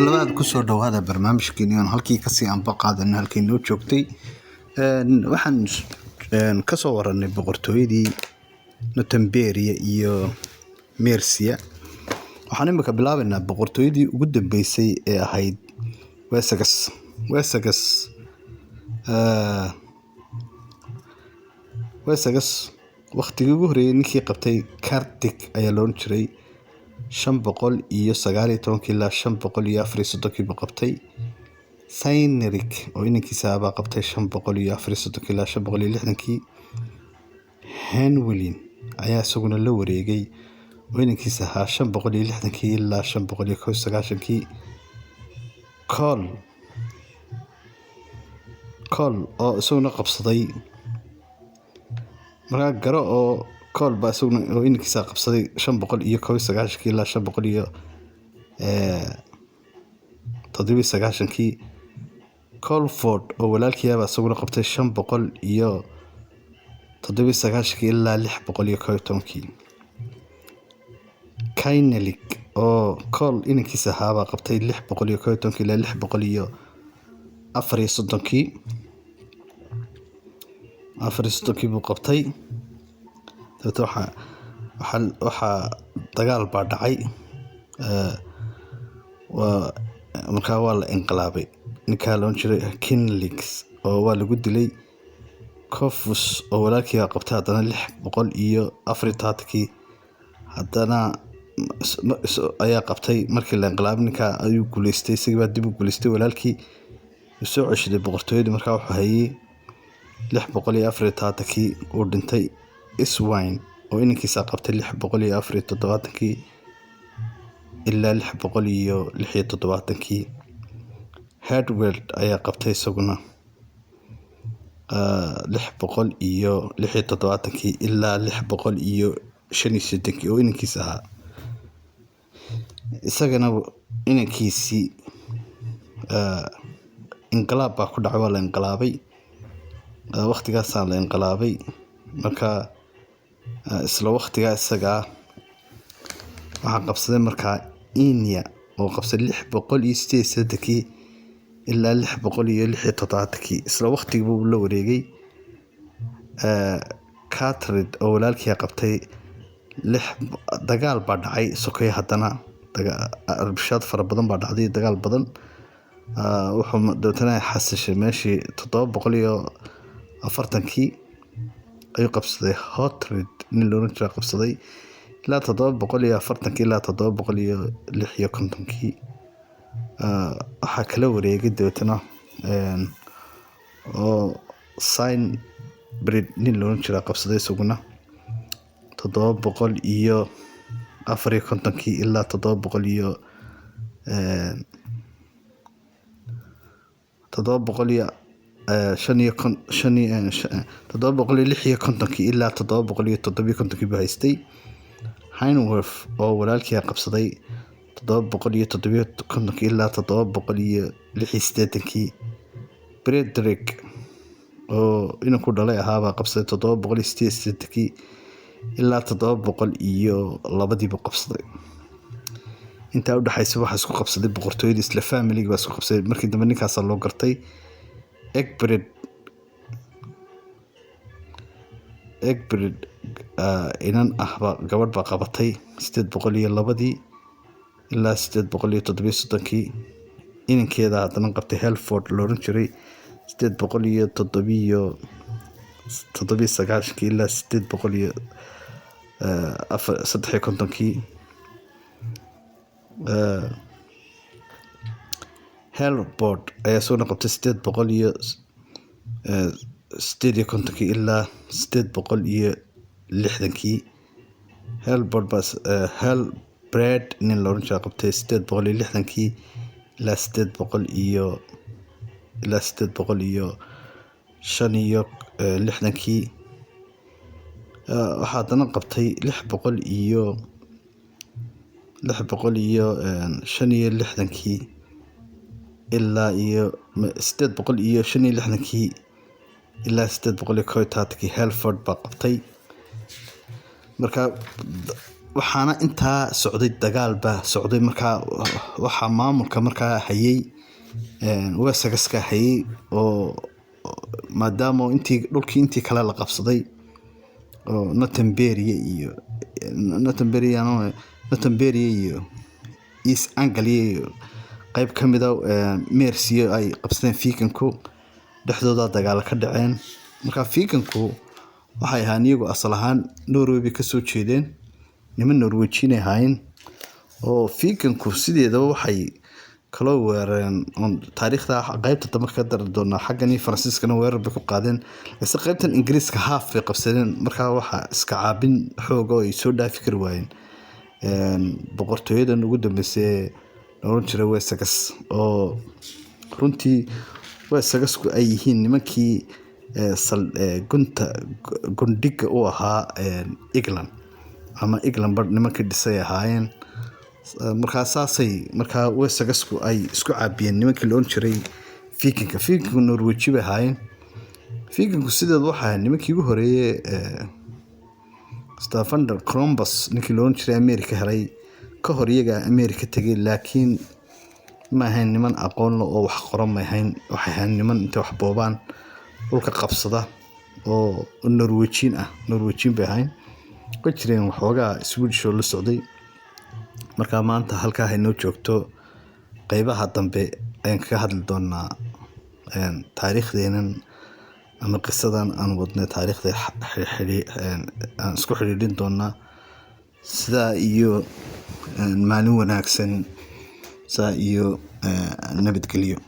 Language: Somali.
labaad ku soo dhawaada barnaamijkeena aan halkii ka sii anba qaadanay halkii noo joogtay waxaan ka soo waranay boqortooyadii Northumbria iyo Mercia waxaan imika bilaabaynaa boqortooyadii ugu dambeysay ee ahayd Wessex waqtigii ugu horeeyay ninkii qabtay Carthage ayaa loo jiray 519 ilaa 534 qabtay Cynric oo inankiisa ahaa qabtay 534 ilaa 560 Henwelin ayaa isaguna la wareegay oo inankiisa ahaa 560 ilaa 590 Cole oo isaguna qabsaday markaa garo oo Cole baa isaguna oo inankiisa qabsaday 590 ilaa 597 Colford oo walaalkii ahaa isaguna qabtay 597 ilaa 611 Cynric oo Cole inankiisa ahaa qabtay 611 ilaa 634 buu qabtay waxa dagaal baa dhacay markaa waa la inqilaabay ninka loo jiray Kinlix oo waa lagu dilay Corfus oo walaalkii qabtay hadana 634 hadana ayaa qabtay markii la inqilaabay ninka ayuu guuleystay isagoo dib u guuleystay walaalkii soo ceshaday boqortooyadii markaa wuxuu hayay 634 uu dhintay Iswine oo inankiisa qabtay 674 ilaa 676 Hedward ayaa qabtay isaguna 676 ilaa 685 oo inankiisa ahaa isagana inankiisii inqilaab baa ku dhacay waa la inqilaabay waqtigaas la inqilaabay markaa isla waqtiga isaga waxa qabsaday markaa Inia oo qabsaday 683 ilaa 676 isla waqtiga buu la wareegay Catred oo walaalkii qabtay dagaal baa dhacay sokay hadana arbashad fara badan baa dhacday dagaal badan wuxuu doonay xasashay meeshii 740 ayuu qabsaday Hotred nin loo jiray qabsaday ilaa 740 ilaa 756 waxa kala wareegay doonana oo Cynric nin loo jiray qabsaday isaguna 754 ilaa 756 ilaa 757 buu haystay Henworth oo walaalkii qabsaday 757 ilaa 786 Frederick oo inanku dhalay ahaa qabsaday 788 ilaa 702 buu qabsaday inta u dhaxaysa waxa isku qabsaday boqortooyada isla family baa isku qabsaday markii dambe ninkaas loo gartay Egbert inan ahba gabadh baa qabatay 802 ilaa 837 inankeeda haddana qabtay Helford la oran jiray 897 ilaa 853 Helford ayaa soo qabtay 858 ilaa 860 Helford bas Helbred nin la oran jiray qabtay 860 ilaa 865 waxaa haddana qabtay 665 ilaa 865 ilaa 831 Helford baa qabtay. Marka waxaana intaa socday dagaal baa socday. Marka waxaa maamulka markaa hayay Wessex-ka hayay oo maadaama dhulkii intii kale la qabsaday oo Northumbria iyo East Anglia iyo qayb ka mid ah Mercia ay qabsadeen Viking-ku dhexdooda dagaal ka dhaceen. Marka Viking-ku waxay ahaan iyagu asal ahaan Norway ka soo jeedeen, niman Norwegian ahayn oo Viking-ku sideedaba waxay kala weerareen taariikhda qaybta dambe ka dar doona xaggani Faransiiskana weerar bay ku qaadeen, isla qaybtan Ingiriiska half bay qabsadeen. Marka waxa iska caabin xoog oo ay soo dhaafi kar waayeen boqortooyadan ugu dambeysay la oran jiray Wessex oo runtii Wessex-ku ay yihiin nimankii gundhiga u ahaa England ama England nimankii dhisay ahaayeen. Markaa Wessex-ku ay isku caabiyeen nimankii la oran jiray Viking-ku Norway bay ahaayeen. Viking-ku sideed waxaa nimankii ugu horeeyay Stavanger Columbus ninkii la oran jiray America helay ka hor iyaga America tagay, laakiin ma ahayn niman aqoon leh oo wax qoran ma ahayn. Waxay ahayn niman inta wax boobaan dhulka qabsada oo Norwegian bay ahayn ka jireen waxoogaa Swedish oo la socday. Marka maanta halkaa ay noo joogto qaybaha dambe ayaan kaga hadli doonaa taariikhdeenan ama qisadan aan wadnay taariikhda aan isku xiriirin doonaa sidaa iyo maalin wanaagsan saa iyo nabadgelyo.